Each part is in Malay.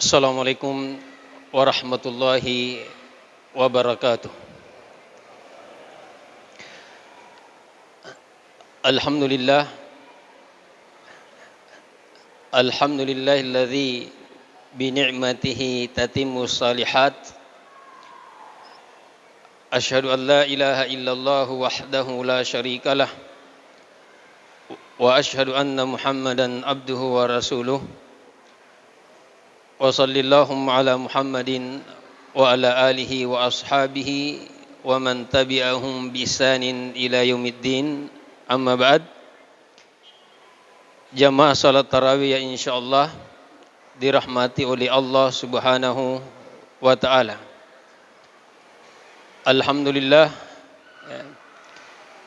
Assalamualaikum warahmatullahi wabarakatuh. Alhamdulillah, alhamdulillahilladzi bi ni'matihi tatimmus shalihat. Asyhadu an la ilaha illallah wahdahu la syarikalah wa asyhadu anna Muhammadan abduhu wa rasuluh. Wa sallallahu ala Muhammadin wa ala alihi wa ashabihi wa man tabi'ahum bi ihsanin ila yaumiddin. Amma ba'd. Jamaah salat tarawih yang insyaallah dirahmati oleh Allah Subhanahu wa taala. Alhamdulillah,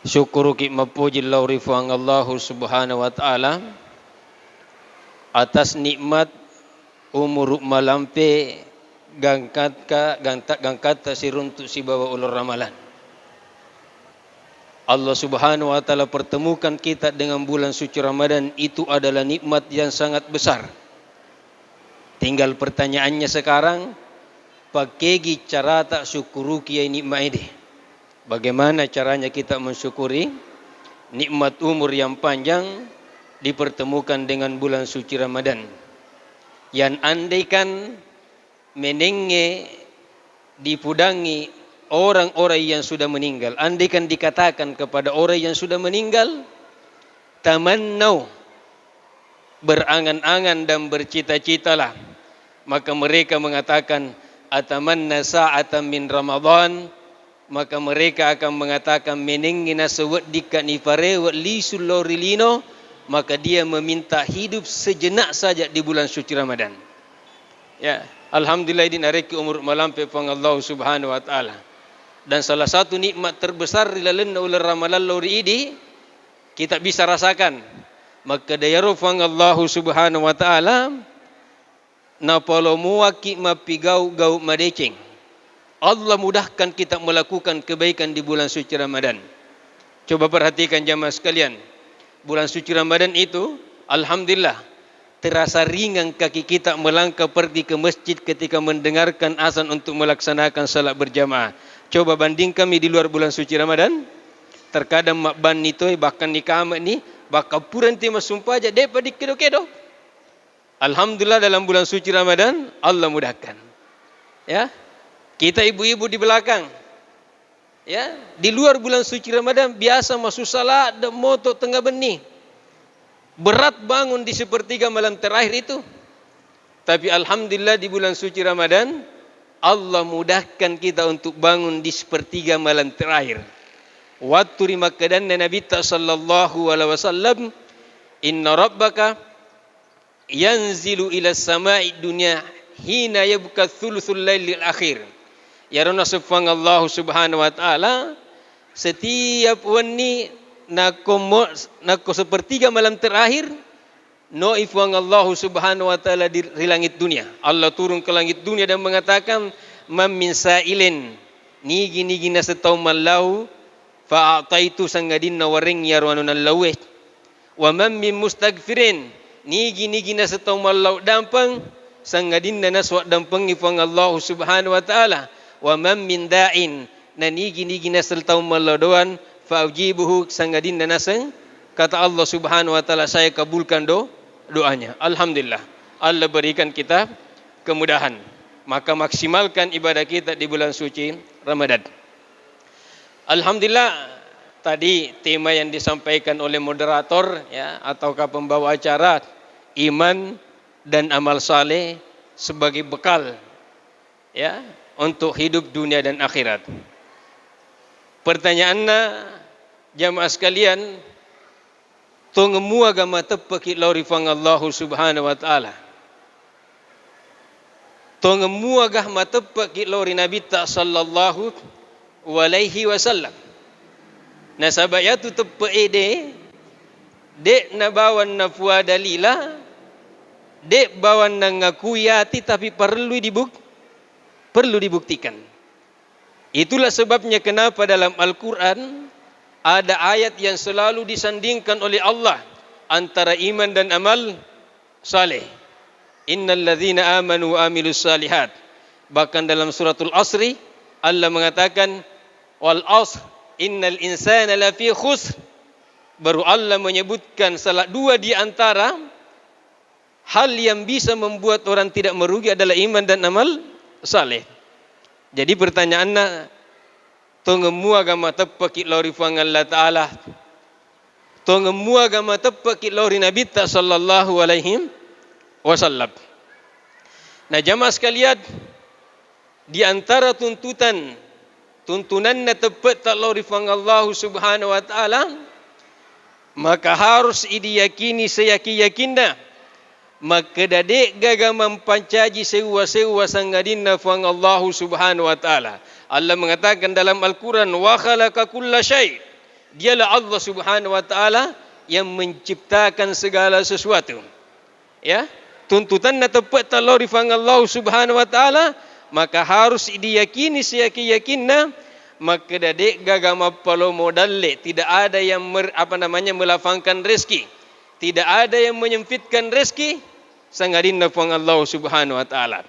syukur ki mapuji laurifuang Allah Subhanahu wa taala atas nikmat umur malampe gangkat siruntuk si bawa ulur ramalan. Allah Subhanahu wa taala pertemukan kita dengan bulan suci Ramadan, itu adalah nikmat yang sangat besar. Tinggal pertanyaannya sekarang, pakegi cara tak syukuru kiai nikmat ini. Bagaimana caranya kita mensyukuri nikmat umur yang panjang dipertemukan dengan bulan suci Ramadan? Yang andaikan menenge dipudangi orang-orang yang sudah meninggal, andaikan dikatakan kepada orang yang sudah meninggal, tamannau, berangan-angan dan bercita-citalah, maka mereka mengatakan atamanna sa'atan min Ramadan, maka mereka akan mengatakan menengina seweddika nifare wa lisulorilino, maka dia meminta hidup sejenak saja di bulan suci Ramadan. Ya, alhamdulillah ini nareki umur malampe pang Allah Subhanahu wa taala. Dan salah satu nikmat terbesar dilalena oleh ramalan lauri ini kita bisa rasakan. Maka dayaru pang Allah Subhanahu wa taala napalo muaki mapigau-gau madeceng. Allah mudahkan kita melakukan kebaikan di bulan suci Ramadan. Coba perhatikan jamaah sekalian. Bulan suci Ramadan itu, alhamdulillah, terasa ringan kaki kita melangkah pergi ke masjid ketika mendengarkan azan untuk melaksanakan salat berjamaah. Coba banding kami di luar bulan suci Ramadan. Terkadang makban itu bahkan ni kamat ni bakal puran tema sumpah aja depa dikedo-kedo. Alhamdulillah dalam bulan suci Ramadan Allah mudahkan. Ya. Kita ibu-ibu di belakang, ya, di luar bulan suci Ramadan biasa masuk salat dan moto tengah benih. Berat bangun di sepertiga malam terakhir itu. Tapi alhamdulillah di bulan suci Ramadan Allah mudahkan kita untuk bangun di sepertiga malam terakhir. Waktu rimakadana Nabi sallallahu alaihi wasallam, inna rabbaka yanzilu ila samai dunya hina yabqa thuluthul lailil akhir. Ya Rabbana subhanahu Allah Subhanahu wa taala setiap wani nako sepertiga malam terakhir no ifuang Allah Subhanahu wa taala di langit dunia. Allah turun ke langit dunia dan mengatakan man min sa'ilin nigi na setau mallahu fa ataitu sangadinna waring yarwanun laweh wa man min mustaghfirin nigi na setau mallau dampang sangadinna naswa dampang ifuang Allah Subhanahu wa taala. Wa man min da'in nanigi na setau mallau doan fa ujibuhu sangadinna nasang, kata Allah Subhanahu wa taala saya kabulkan doanya. Alhamdulillah, Allah berikan kita kemudahan. Maka maksimalkan ibadah kita di bulan suci Ramadan. Alhamdulillah, tadi tema yang disampaikan oleh moderator, ya, ataukah pembawa acara, iman dan amal saleh sebagai bekal, ya, untuk hidup dunia dan akhirat. Pertanyaannya, jamaah sekalian, tongemu agama tepaki laurifang Allah Subhanahu wa taala. Tongemu agama tepaki lauri Nabi sallallahu alaihi wasallam. Nasabayatu tepeede dek nabawan nafwa dalila, dek bawan ngakuyati tapi perlu dibuktikan. Itulah sebabnya kenapa dalam Al-Quran ada ayat yang selalu disandingkan oleh Allah antara iman dan amal saleh. Innal ladzina amanu wa amilus salihat. Bahkan dalam suratul Asri Allah mengatakan wal asr innal insana lafi khusr. Baru Allah menyebutkan salah dua di antara hal yang bisa membuat orang tidak merugi adalah iman dan amal saleh. Jadi pertanyaannya, tongemu agama tepak lori fang Allah Ta'ala. Tongemu agama tepak lori Nabi ta sallallahu alaihi wasallam. Nah jamaah sekalian, di antara tuntunannya tepat tak lori fang Allah Subhanahu wa Ta'ala, maka harus diyakini seyakin-yakinna. Maka dadek gaga mempancaji sewa-sewa sangadinna fang Allah Subhanahu wa Ta'ala. Allah mengatakan dalam Al-Quran, wa khalaqa kulla syai'. Dialah Allah Subhanahu wa Ta'ala yang menciptakan segala sesuatu. Ya, tuntutannya tepat talori fang Allah Subhanahu wa Ta'ala, maka harus diyakini seyakin-yakinna. Maka dadek gaga mapalo modalle, tidak ada yang melafangkan rezeki, tidak ada yang menyempitkan rezeki sangadinna fang Allah Subhanahu wa Ta'ala.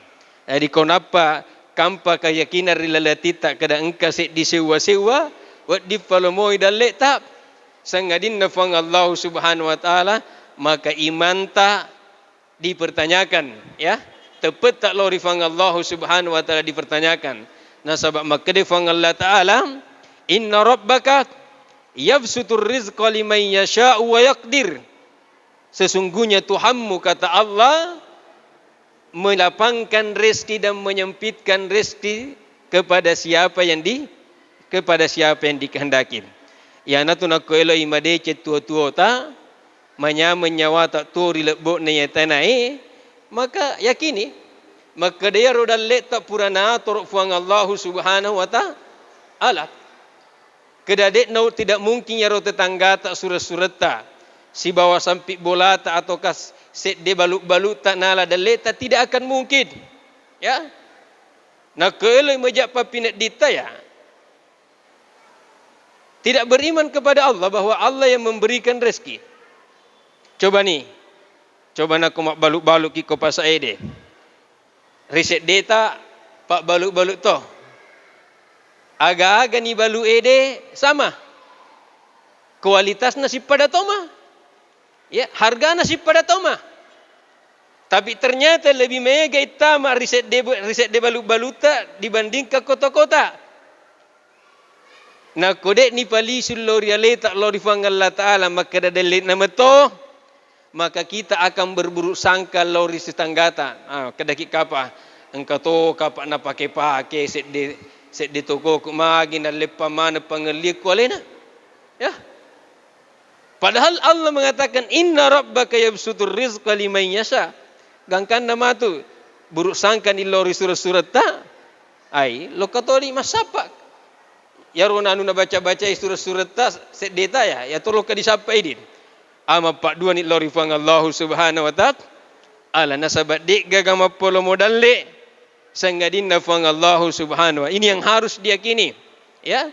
Jadi kenapa kampa keyakinan rilalati tak kada engka di sewa-sewa wat di palomoi dalle tak sangadinna fang Allah Subhanahu wa Ta'ala, maka iman tak dipertanyakan, ya. Tepat tak lori fang Allah Subhanahu wa Ta'ala dipertanyakan. Nah sebab maka di fang Allah Ta'ala, inna rabbaka yabsutur rizqa liman yasha'u wa yaqdir. Sesungguhnya Tuhanmu, kata Allah, melapangkan rezeki dan menyempitkan rezeki kepada siapa yang dikehendaki. Ya natu nak elo imade cet tua-tua ta manya menyawa tak tori lebok ne tanai, maka yakini maka dia rodal tak purana torok fuang Allah Subhanahu wa Ta'ala. Kedadek nau tidak mungkin ya ro tetangga tak surat-surat ta si bawa sampik bola tak atau kas set de balut-balut tak nala dalet tak, tidak akan mungkin, ya. Nak keloi majak papinat dita ya tidak beriman kepada Allah bahwa Allah yang memberikan rezeki. Coba nak mak balut-balut ki ko pasai de. Riset data pak balut-balut to. Aga-aga ni balut ede sama. Kualitas nasi pada toma. Ya, harga nasi pada toma. Tapi ternyata lebih mega itama riset de balut-baluta dibanding ke kota-kota. Nah kodek ni pali sulori ale tak lori fang Allah Ta'ala, maka dadelit nama to, maka kita akan berburuk sangka lori setanggata. Kedaki kapa engkau to kapa na pakai set di toko ku magi na lepa mana pangelik ku alena. Ya. Padahal Allah mengatakan inna rabbaka yabsutur rizqa liman yasha. Gangkan nama tu buruk sangka ni lori surat-surat ta. Ai lo katori masapak. Ya rona anu na baca-baca surat-surat ta set data ya. Ya tolong ka disapa idin. Ama pak dua ni lori fang Allah Subhanahu wa Ta'ala nasabat dik gagama polo modal le sangadinna fang Allah Subhanahu wa. Ini yang harus diyakini, ya.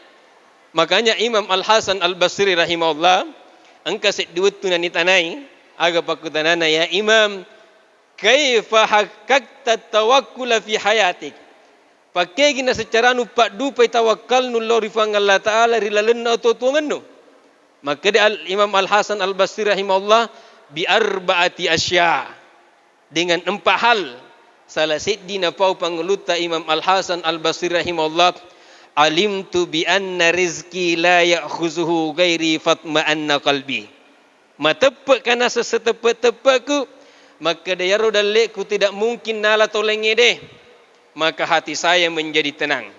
Makanya Imam Al-Hasan Al-Basri rahimahullah angka set duit tu nani tanai aga pakutanana, ya Imam, kaifa haqqaqta tawakkul fi hayatik. Pakai gina secara nupak dupai tawakal nu lori fang Allah Ta'ala rilalenna atau tuangannu. Maka Imam Al-Hasan Al-Basri rahimahullah bi arba'ati asya, dengan 4 hal. Salah sidina pau pangeluta Imam Al-Hasan Al-Basri rahimahullah, alimtu bi anna rizki la ya'khuzuhu ghairi fatma anna qalbi. Matepak kana sesetepak-tepakku, maka dia rodalek ku tidak mungkin nala tolenge deh. Maka hati saya menjadi tenang.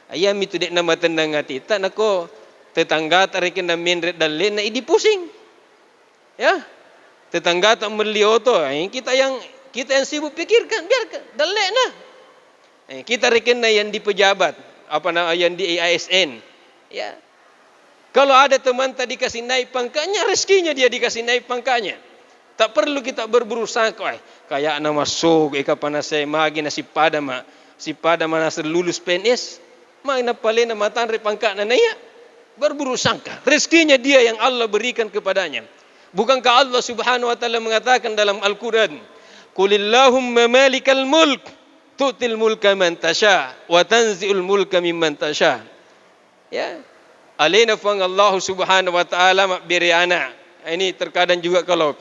Ayam itu dek nama tenang hati. Tak nako tetangga tak rekin na menret dalek na idi pusing. Ya. Tetangga tak melio to, kita yang sibuk pikirkan, biarkan dalek nah. Kita rekin na yang di pejabat, apa nama yang di ASN. Ya. Kalau ada teman tadi kasih naik pangkatnya, rezekinya dia dikasih naik pangkatnya. Tak perlu kita berusaha kayak nama sok kapan saya magi nasi pada mak. Si pada mana lulus PNS, mana paling nama tanre pangkat nanya, berburu sangka. Rezekinya dia yang Allah berikan kepadanya. Bukankah Allah Subhanahu wa Ta'ala mengatakan dalam Al-Quran, Qulillahumma malikal mulk tu'til mulka man tasha wa tanzi'ul mulka mimman tasha. Ya. Alaina fang Allah Subhanahu wa taala mak beri anak. Ini terkadang juga kalau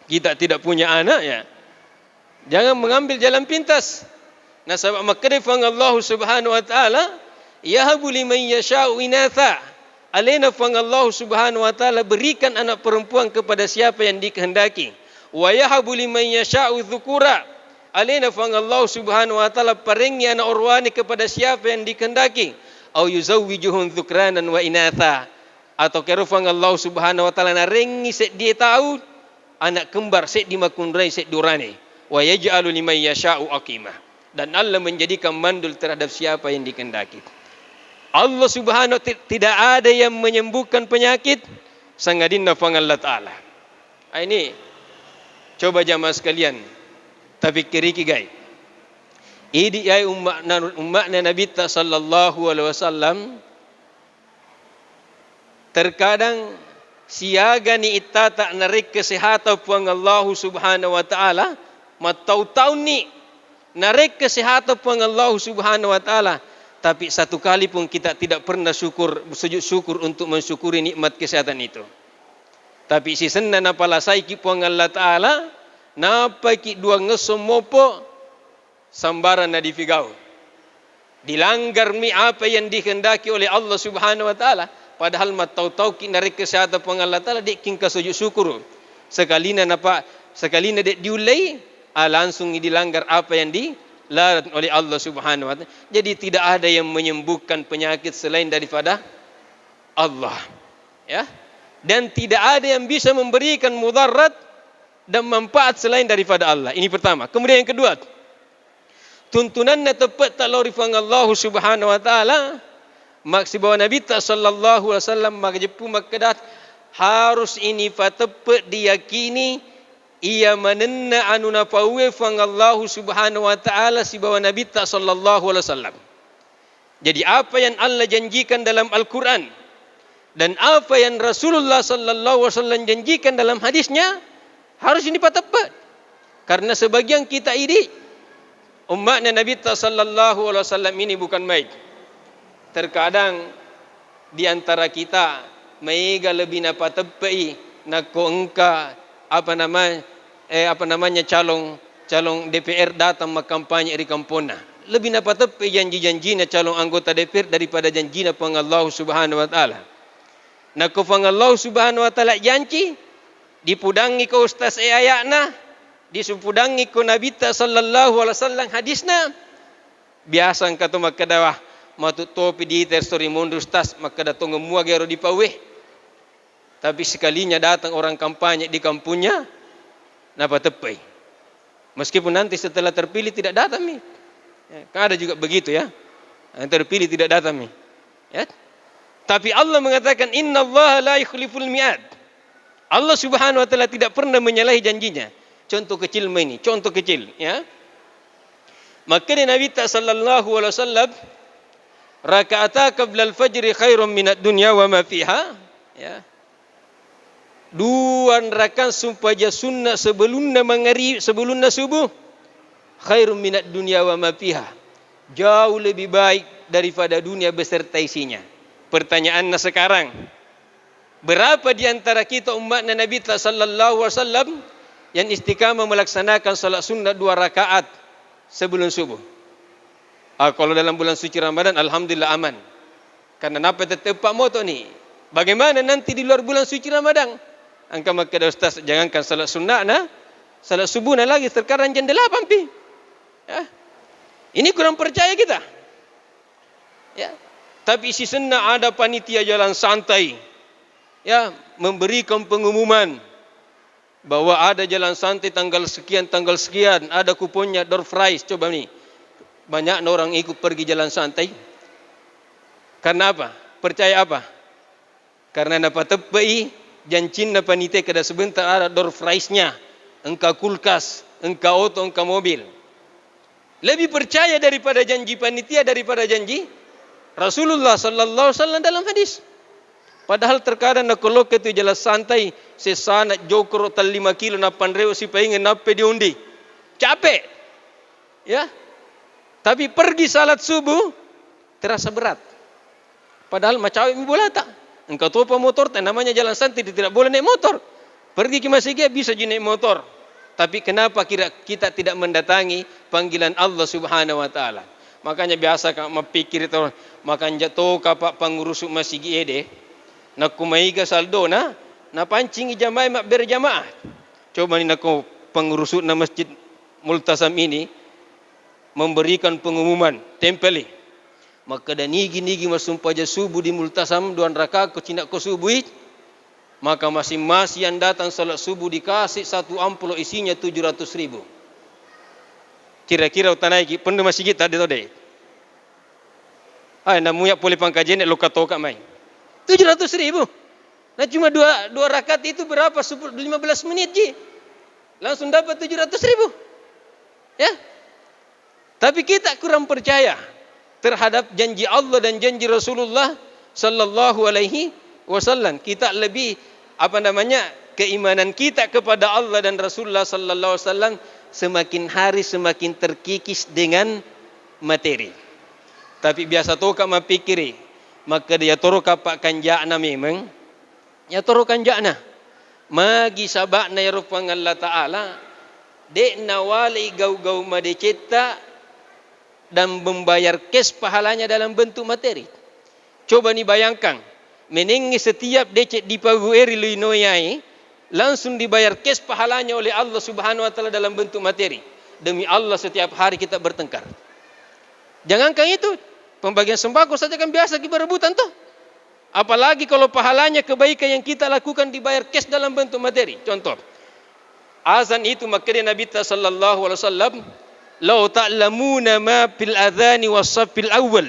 kita tidak punya anak ya, jangan mengambil jalan pintas. Nah, sebab makna fang Allah Subhanahu wa taala yahabu liman yasha'u inatha. Alaina fang Allah Subhanahu wa taala berikan anak perempuan kepada siapa yang dikehendaki. Wa yahabu liman yasha'u dzukura. Alaina fang Allah Subhanahu wa taala paringi anak urwani kepada siapa yang dikehendaki. Au yuzawwijuhum dzukranan wa inatha. Atau kerufang Allah Subhanahu wa taala narengi set dia tahu anak kembar set dimakundrai set durane. Wa yaj'alu liman yasha'u aqimah. Dan Allah menjadikan mandul terhadap siapa yang dikehendaki. Allah Subhanahu tidak ada yang menyembuhkan penyakit sangadinna fang Allah taala. Ini coba jamaah sekalian, tapi kiri guys. Idi ai umatna Nabi sallallahu alaihi wasallam terkadang siaga ni ita tak narik kesehatan puang Allah Subhanahu wa taala, matau-tau ni narik kesehatan puang Allah Subhanahu wa taala, tapi satu kali pun kita tidak pernah sujud syukur untuk mensyukuri nikmat kesehatan itu. Tapi si senna napa lasai ki puang Allah taala, napa ki dua ngesomopo sambaran na difigau. Dilanggar mi apa yang dikehendaki oleh Allah Subhanahu wa taala, padahal matau-tau ki narik kesehatan puang Allah taala dik king ka sujud syukur. Sekalina dek diulai, langsung dilanggar apa yang dilarang oleh Allah Subhanahu wa taala. Jadi tidak ada yang menyembuhkan penyakit selain daripada Allah. Ya. Dan tidak ada yang bisa memberikan mudarat dan manfaat selain daripada Allah. Ini pertama. Kemudian yang kedua, tuntunannya tepat tak lorifang Allah Subhanahu wa taala. Maksud bahawa Nabi sallallahu alaihi wasallam makajepu makadat harus ini tepat diyakini ia menenna anuna pawe fang Allah Subhanahu wa taala si bahawa Nabi sallallahu alaihi wasallam. Jadi apa yang Allah janjikan dalam Al-Quran dan apa yang Rasulullah sallallahu alaihi wasallam janjikan dalam hadisnya harus ini tepat. Karena sebagian kita ini umatnya Nabi sallallahu alaihi wasallam ini bukan main. Terkadang di antara kita meiga lebih napa tepai nako engka apa namanya calon DPR datang makampanye di kampungna. Lebih napa tepai janji-janjina calon anggota DPR daripada janjina pang Allah Subhanahu wa taala. Nako pang Allah Subhanahu wa taala janji dipudangi ko ustaz ayatna, disupudangi ko Nabi sallallahu alaihi wasallam hadisna. Biasa kata makadawah matut topi di story mundur ustaz maka datang semua gero di paweh. Tapi sekalinya datang orang kampanye di kampungnya napa tepai. Meskipun nanti setelah terpilih tidak datang mi. Ya, kan ada juga begitu ya. Yang terpilih tidak datang mi. Ya. Tapi Allah mengatakan innallaha la yukhliful mi'ad. Allah Subhanahu wa taala tidak pernah menyalahi janjinya. Contoh kecil ini, contoh kecil ya. Maka Nabi sallallahu alaihi wasallam raka'ata qabla al-fajr khairum minad dunya wa ma fiha ya. Dua rakaat supaya sunnah sebelumnya subuh khairum minad dunya wa ma fiha. Jauh lebih baik daripada dunia beserta isinya. Pertanyaannya sekarang, berapa di antara kita umat Nabi sallallahu alaihi wasallam yang istiqamah melaksanakan salat sunnah 2 rakaat sebelum subuh? Kalau dalam bulan suci Ramadan alhamdulillah aman. Karena napa tetepak moto ni? Bagaimana nanti di luar bulan suci Ramadan? Angka maka ustaz jangankan salat sunnah salat subuh lagi sekarang jam 8 pi. Ya. Ini kurang percaya kita. Ya. Tapi isi sunnah ada panitia jalan santai. Ya, memberikan pengumuman bahwa ada jalan santai tanggal sekian, ada kuponnya door prize. Coba ni. Banyak orang ikut pergi jalan santai. Karena apa? Percaya apa? Karena napa tepai janjin na panitia kada sebentar ada door prize-nya. Engkau kulkas, engkau auto, engkau mobil. Lebih percaya daripada janji panitia daripada janji Rasulullah sallallahu alaihi wasallam dalam hadis. Padahal terkadang nak kalau itu jalan santai sesana jokro tal 5 kilo na 8 rew si paingin nape diundi. capek. Ya. Tapi pergi salat subuh terasa berat. Padahal macam bola tak. Engkau tua pemotor, namanya jalan santai, tidak boleh naik motor. Pergi ke masjid bisa je naik motor. Tapi kenapa kita tidak mendatangi panggilan Allah Subhanahu wa taala? Makanya biasa kak mapikir itu makan jatuh kapak pengurus masjid ede. Nak kumaiga saldo na pancing jamaah mak berjamaah. Coba ni nak pengurus na masjid Multazam ini memberikan pengumuman tempeli. Maka dan nigi masumpah je subuh di Multazam 2 rakaat ko cina ko subuh. Maka masing-masing yang datang salat subuh dikasih satu amplop isinya 700.000. Kira-kira utanai ki pendu masjid tadi tadi. Ai namuya boleh pangkajen lo katoka mai. 700.000. Nah cuma dua rakaat itu berapa? 15 menit ji. Langsung dapat 700.000. Ya. Tapi kita kurang percaya terhadap janji Allah dan janji Rasulullah sallallahu alaihi wasallam. Kita lebih keimanan kita kepada Allah dan Rasulullah sallallahu alaihi wasallam semakin hari semakin terkikis dengan materi. Tapi biasa toka mapikiri, maka dia toroka pak kanjana memang. Ya torokan jana. Magi sabakna ya rupang Allah Ta'ala dek nawali gau-gau madeceta dan membayar kes pahalanya dalam bentuk materi. Coba ni bayangkan, menengi setiap decet di pagueri luinoyai langsung dibayar kes pahalanya oleh Allah Subhanahu wa taala dalam bentuk materi. Demi Allah setiap hari kita bertengkar. Jangankan itu, pembagian sembako saja kan biasa kita berebutan tuh. Apalagi kalau pahalanya kebaikan yang kita lakukan dibayar kes dalam bentuk materi. Contoh, azan itu makanya Nabi sallallahu alaihi wasallam lau ta'lamuna ma fil adhani was-saffil awal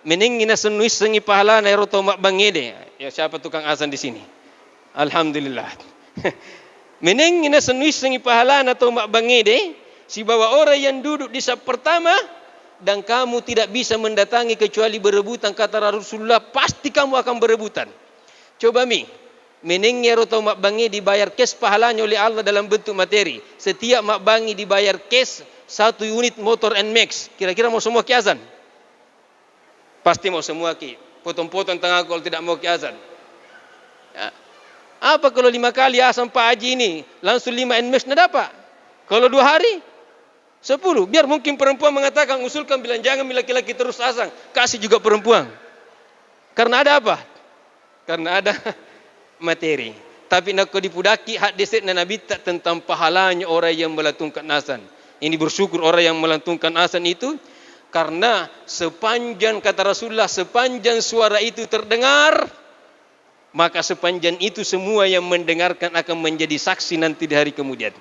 meningina senuis sengi pahala na roto mak bangede. Ya siapa tukang azan di sini? Alhamdulillah. Meningina senuis sengi pahala na to mak bangede si bawa orang yang duduk di saf pertama dan kamu tidak bisa mendatangi kecuali berebutan kata Rasulullah, pasti kamu akan berebutan. Coba meningnya roto mak bangi dibayar kes pahalanya oleh Allah dalam bentuk materi. Setiap mak bangi dibayar kes 1 unit motor NMAX. Kira-kira mau semua ki azan? Pasti mau semua ki. Potong-potong tengah kalau tidak mau ki azan. Ya. Apa kalau 5 kali azan Pak Haji ini langsung 5 NMAX na dapat? Kalau 2 hari 10. Biar mungkin perempuan mengatakan usulkan bilang jangan laki-laki terus azan, kasih juga perempuan. Karena ada apa? Karena ada materi. Tapi nak dipudaki hadis Nabi tentang pahalanya orang yang melantunkan azan. Ini bersyukur orang yang melantunkan azan itu karena sepanjang kata Rasulullah, sepanjang suara itu terdengar, maka sepanjang itu semua yang mendengarkan akan menjadi saksi nanti di hari kemudian.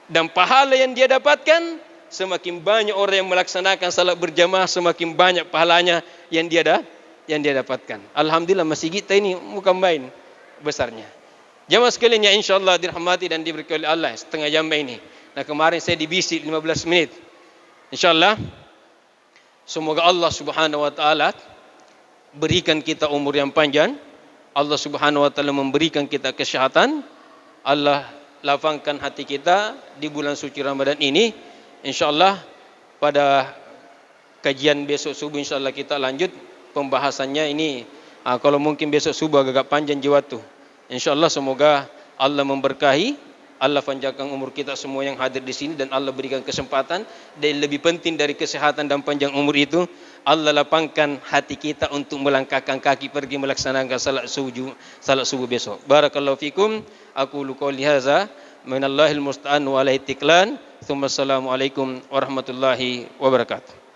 Dan pahala yang dia dapatkan, semakin banyak orang yang melaksanakan salat berjamaah, semakin banyak pahalanya yang dia dapatkan. Alhamdulillah masjid kita ini bukan main besarnya. Jamaah sekalian yang insyaallah dirahmati dan diberkahi oleh Allah, setengah jam ini. Nah kemarin saya dibisik 15 menit. InsyaAllah semoga Allah Subhanahu wa taala berikan kita umur yang panjang. Allah Subhanahu wa taala memberikan kita kesehatan. Allah lapangkan hati kita di bulan suci Ramadan ini. InsyaAllah pada kajian besok subuh InsyaAllah kita lanjut pembahasannya ini. Kalau mungkin besok subuh agak panjang jiwa tu. InsyaAllah semoga Allah memberkahi. Allah panjangkan umur kita semua yang hadir di sini dan Allah berikan kesempatan. Dan lebih penting dari kesehatan dan panjang umur itu, Allah lapangkan hati kita untuk melangkahkan kaki pergi melaksanakan salat subuh besok. Barakallahu fikum. Aqulu qouli hadza minallahil musta'an wa alaihi tiklan. Assalamualaikum warahmatullahi wabarakatuh.